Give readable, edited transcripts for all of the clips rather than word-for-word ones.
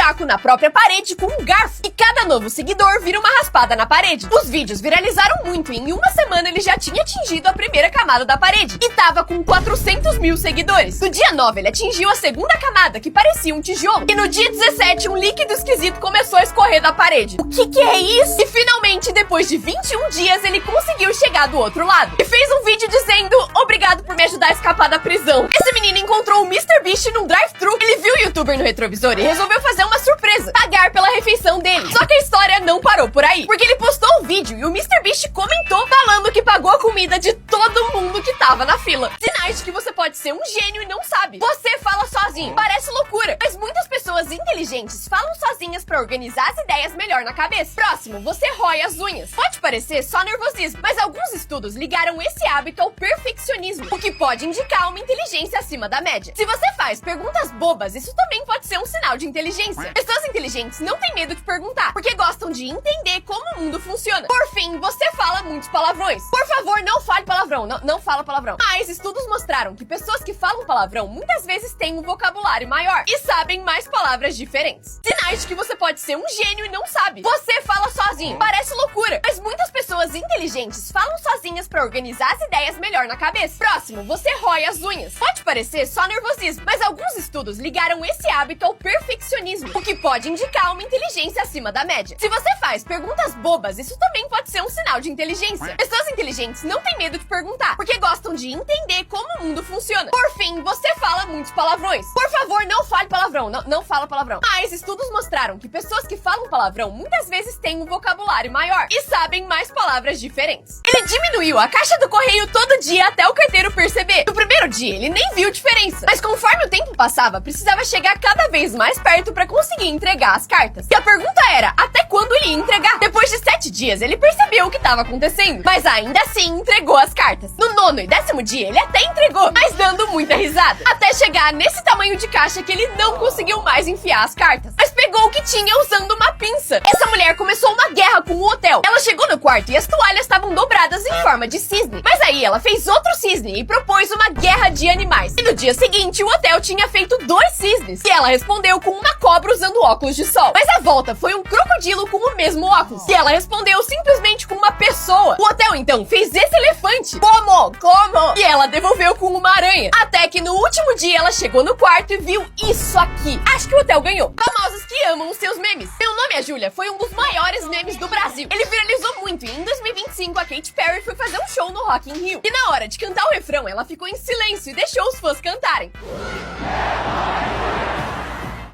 buraco na própria parede com um garfo e cada novo seguidor vira uma raspada na parede. Os vídeos viralizaram muito e em uma semana ele já tinha atingido a primeira camada da parede e tava com 400 mil seguidores. No dia 9 ele atingiu a segunda camada, que parecia um tijolo, e no dia 17 um líquido esquisito começou a escorrer da parede. O que é isso? E finalmente, depois de 21 dias, ele conseguiu chegar do outro lado e fez um vídeo dizendo: obrigado por me ajudar a escapar da prisão. Esse menino encontrou o MrBeast num drive-thru. Ele viu o youtuber no retrovisor e resolveu fazer uma surpresa: pagar pela refeição dele. Só que a história não parou por aí, porque ele postou o vídeo e o MrBeast comentou falando que pagou a comida de todo mundo que tava na fila. Sinais de que você pode ser um gênio e não sabe. Você fala sozinho. Parece loucura, mas muitas pessoas inteligentes falam sozinhas pra organizar as ideias melhor na cabeça. Próximo, você rói as unhas. Pode parecer só nervosismo, mas alguns estudos ligaram esse hábito ao perfeccionismo, o que pode indicar uma inteligência acima da média. Se você faz perguntas bobas, isso também pode ser um sinal de inteligência. Pessoas inteligentes não têm medo de perguntar, porque gostam de entender como o mundo funciona. Por fim, você fala muitos palavrões. Por favor, não fale palavrão. Não fala palavrão. Mas estudos mostraram que pessoas que falam palavrão muitas vezes têm um vocabulário maior e sabem mais palavras diferentes. Sinais de que você pode ser um gênio e não sabe. Você fala sozinho. Parece loucura, mas muitas pessoas inteligentes falam sozinhas pra organizar as ideias melhor na cabeça. Próximo, você rói as unhas. Pode parecer só nervosismo, mas alguns estudos ligaram esse hábito ao perfeccionismo, o que pode indicar uma inteligência acima da média. Se você faz perguntas bobas, isso também pode ser um sinal de inteligência. Pessoas inteligentes não têm medo de perguntar, porque gostam de entender como o mundo funciona. Por fim, você fala muitos palavrões. Por favor, não fale palavrão. Não fala palavrão. Mas estudos mostraram que pessoas que falam palavrão muitas vezes têm um vocabulário maior e sabem mais palavras diferentes. Ele diminuiu a caixa do correio todo dia até o carteiro perceber. No primeiro dia, ele nem viu diferença, mas conforme o tempo passava, precisava chegar cada vez mais perto para conseguir entregar as cartas. E a pergunta era, até quando ele ia entregar? Depois de 7 dias, ele percebeu o que estava acontecendo, mas ainda assim entregou as cartas. No 9º e 10º dia, ele até entregou, mas dando muita risada, até chegar nesse tamanho de caixa que ele não conseguiu mais enfiar as cartas, mas pegou o que tinha usando uma pinça. Essa mulher começou uma guerra com o hotel. Ela chegou no quarto e as toalhas estavam dobradas em forma de cisne, mas aí ela fez outro cisne e propôs uma guerra de animais. E no dia seguinte, o hotel tinha feito 2 cisnes, e ela respondeu com uma cobra usando óculos de sol. Mas a volta foi um crocodilo com o mesmo óculos, e ela respondeu simplesmente com uma pessoa. O hotel então fez esse elefante. Como? E ela devolveu com uma aranha. Até que no último dia ela chegou no quarto e viu isso aqui. Acho que o hotel ganhou. Famosos que amam os seus memes. Meu Nome é Júlia foi um dos maiores memes do Brasil. Ele viralizou muito e em 2025 a Katy Perry foi fazer um show no Rock in Rio. E na hora de cantar o refrão, ela ficou em silêncio e deixou os fãs cantarem.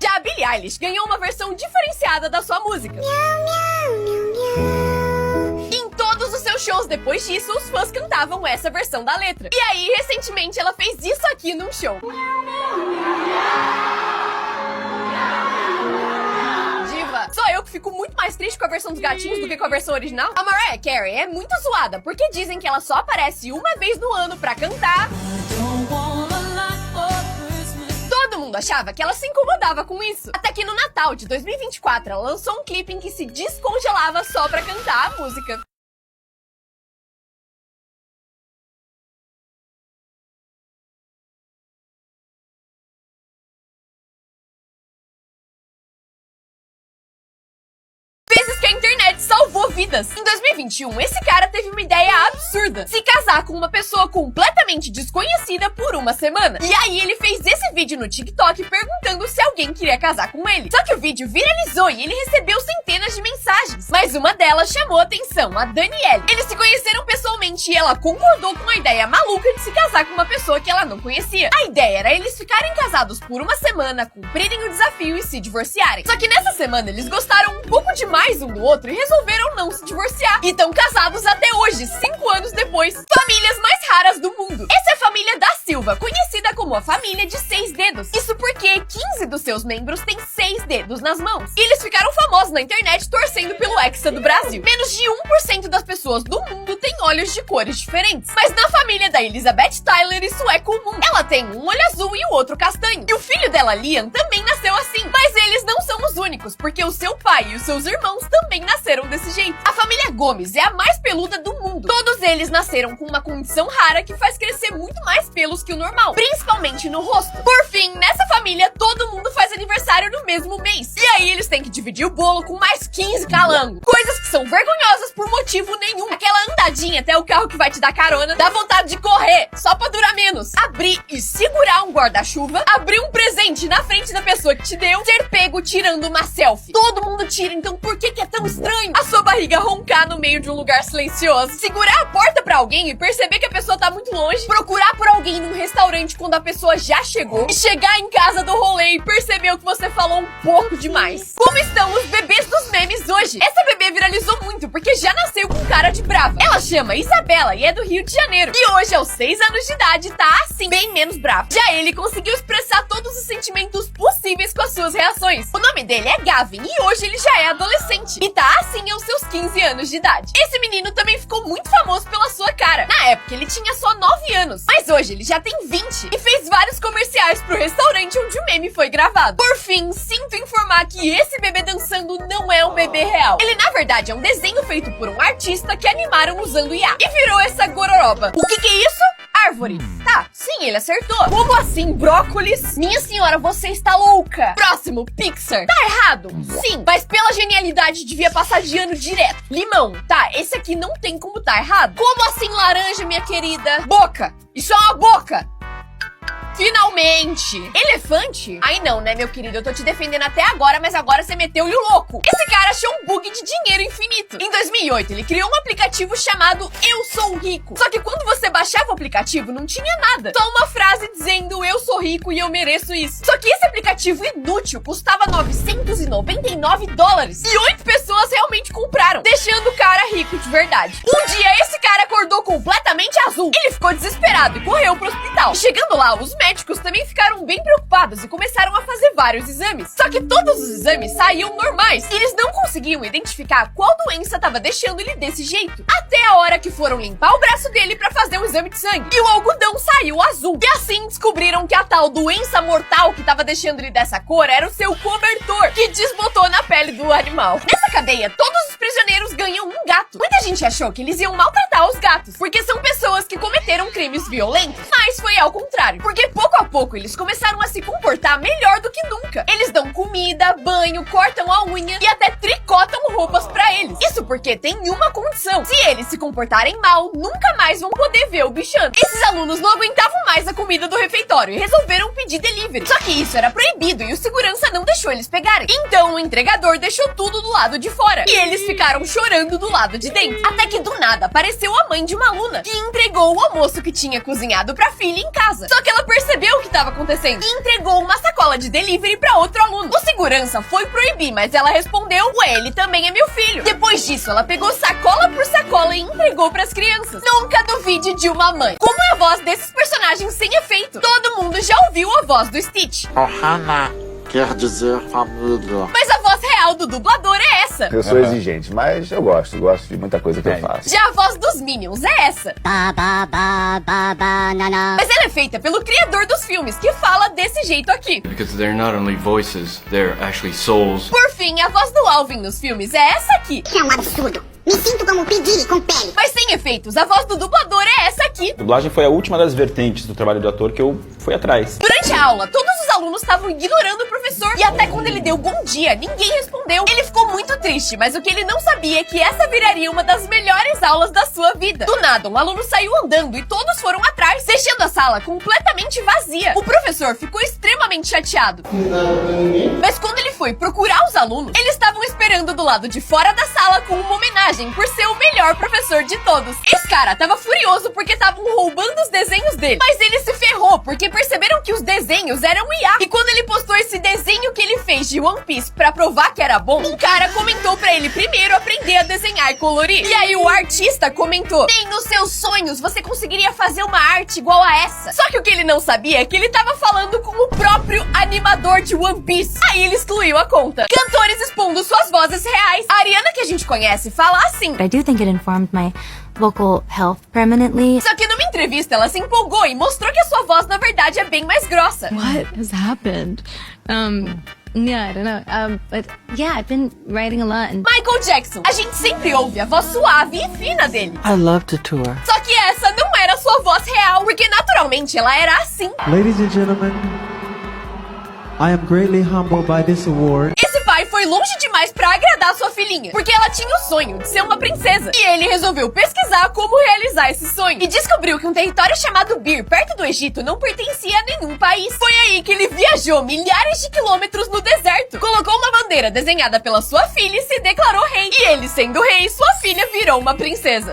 Já a Billie Eilish ganhou uma versão diferenciada da sua música. Em todos os seus shows depois disso, os fãs cantavam essa versão da letra. E aí, recentemente, ela fez isso aqui num show. Diva, só eu que fico muito mais triste com a versão dos gatinhos do que com a versão original. A Mariah Carey é muito zoada, porque dizem que ela só aparece uma vez no ano pra cantar. Todo mundo achava que ela se incomodava com isso. Até que no Natal de 2024, ela lançou um clipe em que se descongelava só pra cantar a música. Vezes que a internet salvou vidas. Em 2021, esse cara teve uma ideia absurda: se casar com uma pessoa completamente desconhecida por uma semana. E aí ele fez esse vídeo no TikTok perguntando se alguém queria casar com ele. Só que o vídeo viralizou e ele recebeu centenas de mensagens, mas uma delas chamou a atenção, a Danielle. Eles se conheceram pessoalmente e ela concordou com a ideia maluca de se casar com uma pessoa que ela não conhecia. A ideia era eles ficarem casados por uma semana, cumprirem o desafio e se divorciarem. Só que nessa semana eles gostaram um pouco demais um do outro e resolveram não se divorciar. E estão casados até hoje, 5 anos depois. Famílias mais raras do mundo. Essa é a família da Silva, conhecida como a família de 6 dedos. Isso porque 15 dos seus membros têm 6 dedos nas mãos. E eles ficaram famosos na internet torcendo pelo Hexa do Brasil. Menos de 1% das pessoas do mundo têm olhos de cores diferentes. Mas na família da Elizabeth Tyler isso é comum. Ela tem um olho azul e o outro castanho. E o filho dela, Liam, também nasceu assim. Mas eles não são os únicos, porque o seu pai e os seus irmãos também nasceram desse jeito. A família Gomes é a mais peluda do mundo. Todos eles nasceram com uma condição rara que faz crescer muito mais pelos que o normal, principalmente no rosto. Por fim, nessa família, todo mundo faz aniversário no mesmo mês. E aí têm que dividir o bolo com mais 15 calangos. Coisas que são vergonhosas por motivo nenhum. Aquela andadinha até o carro que vai te dar carona, dá vontade de correr, só pra durar menos. Abrir e segurar um guarda-chuva, abrir um presente na frente da pessoa que te deu, ser pego tirando uma selfie. Todo mundo tira, então por que é tão estranho? A sua barriga roncar no meio de um lugar silencioso, segurar a porta pra alguém e perceber que a pessoa tá muito longe, procurar por alguém num restaurante quando a pessoa já chegou, e chegar em casa do rolê e perceber que você falou um pouco demais. Como estão os bebês dos memes hoje? Essa bebê viralizou muito porque já nasceu com cara de brava. Ela chama Isabela e é do Rio de Janeiro. E hoje, aos 6 anos de idade, tá assim, bem menos bravo. Já ele conseguiu expressar todos os sentimentos possíveis com as suas reações. O nome dele é Gavin e hoje ele já é adolescente. E tá assim aos seus 15 anos de idade. Esse menino também ficou muito famoso pela sua cara. Na época, ele tinha só 9 anos. Mas hoje, ele já tem 20 e fez vários comerciais pro restaurante onde o meme foi gravado. Por fim, sinto informar que esse bebê dançando não é um bebê real. Ele, na verdade, é um desenho feito por um artista que animaram usando IA. E virou essa gororoba. O que é isso? Árvore. Tá, sim, ele acertou. Como assim, brócolis? Minha senhora, você está louca. Próximo, Pixar. Tá errado? Sim, mas pela genialidade devia passar de ano direto. Limão. Tá, esse aqui não tem como tá errado. Como assim laranja, minha querida? Boca. Isso é uma boca. Finalmente! Elefante? Aí não, né, meu querido? Eu tô te defendendo até agora, mas agora você meteu-lhe o louco. Esse cara achou um bug de dinheiro infinito. Em 2008, ele criou um aplicativo chamado Eu Sou Rico. Só que quando você baixava o aplicativo, não tinha nada. Só uma frase dizendo eu sou rico e eu mereço isso. Só que esse aplicativo inútil custava $999. E 8 pessoas realmente compraram, deixando o cara rico de verdade. Um dia, esse cara acordou completamente azul. Ele ficou desesperado e correu pro hospital. E chegando lá, os médicos também ficaram bem preocupados e começaram a fazer vários exames. Só que todos os exames saíam normais e eles não conseguiam identificar qual doença estava deixando ele desse jeito. Até a hora que foram limpar o braço dele pra fazer um exame de sangue. E o algodão saiu azul. E assim descobriram que a tal doença mortal que estava deixando ele dessa cor era o seu cobertor, que desbotou na pele do animal. Nessa cadeia, todos os prisioneiros ganham um gato. Muita gente achou que eles iam maltratar os gatos, porque são pessoas que cometeram crimes violentos, mas foi ao contrário. Porque pouco a pouco eles começaram a se comportar melhor do que nunca. Eles dão comida, banho, cortam a unha e até tricotam roupas pra eles. Isso porque tem uma condição: se eles se comportarem mal, nunca mais vão poder ver o bichano. Esses alunos não aguentavam mais a comida do refeitório e resolveram pedir delivery. Só que isso era proibido e o segurança não deixou eles pegarem. Então o entregador deixou tudo do lado de fora e eles ficaram chorando do lado de dentro. Até que do nada apareceu a mãe de uma aluna que entregou o almoço que tinha cozinhado pra filha em casa. Só que ela percebeu o que estava acontecendo e entregou uma sacola de delivery pra outro aluno. O segurança foi proibir, mas ela respondeu: ué, ele também é meu filho. Depois disso, ela pegou sacola por sacola e entregou pras crianças. Nunca duvide de uma mãe. Como é a voz desses personagens sem efeito? Todo mundo já ouviu a voz do Stitch. Ohana quer dizer família. Mas a voz real do dublador é essa. Eu sou exigente, mas eu gosto de muita coisa que eu faço. Já a voz dos Minions é essa. Mas ela é feita pelo criador dos filmes, que fala desse jeito aqui. Because they're not only voices, they're actually souls. Por fim, a voz do Alvin nos filmes é essa aqui. É um absurdo. Me sinto como um pedido com pele. Mas sem efeitos, a voz do dublador é essa aqui. A dublagem foi a última das vertentes do trabalho do ator que eu fui atrás. Durante a aula, todos os alunos estavam ignorando o professor e até quando ele deu bom dia, ninguém respondeu. Ele ficou muito triste, mas o que ele não sabia é que essa viraria uma das melhores aulas da sua vida. Do nada, um aluno saiu andando e todos foram atrás, deixando a sala completamente vazia. O professor ficou extremamente chateado. Mas quando ele foi procurar os alunos, eles estavam esperando do lado de fora da sala com uma homenagem por ser o melhor professor de todos. Esse cara tava furioso porque estavam roubando os desenhos dele. Mas ele se ferrou porque perceberam que os desenhos eram IA. E quando ele postou esse desenho que ele fez de One Piece pra provar que era bom, um cara comentou pra ele primeiro aprender a desenhar e colorir. E aí o artista comentou: nem nos seus sonhos você conseguiria fazer uma arte igual a essa. Só que o que ele não sabia é que ele tava falando com o próprio animador de One Piece. Aí ele excluiu a conta. Cantores expondo suas vozes reais. A Ariana, que a gente conhece, fala assim. I do think it informed my vocal health permanently. Só que numa entrevista ela se empolgou e mostrou que a sua voz na verdade é bem mais grossa. What has happened? Yeah, I don't know. But yeah, I've been writing a lot. And Michael Jackson. A gente sempre ouve a voz suave e fina dele. I love to tour. Só que essa não era sua voz real, porque naturalmente ela era assim. Ladies and gentlemen, I am greatly humbled by this award. Esse pai foi longe demais pra agradar sua filhinha, porque ela tinha o sonho de ser uma princesa. E ele resolveu pesquisar como realizar esse sonho e descobriu que um território chamado Bir, perto do Egito, não pertencia a nenhum país. Foi aí que ele viajou milhares de quilômetros no deserto, colocou uma bandeira desenhada pela sua filha e se declarou rei. E ele, sendo rei, sua filha virou uma princesa.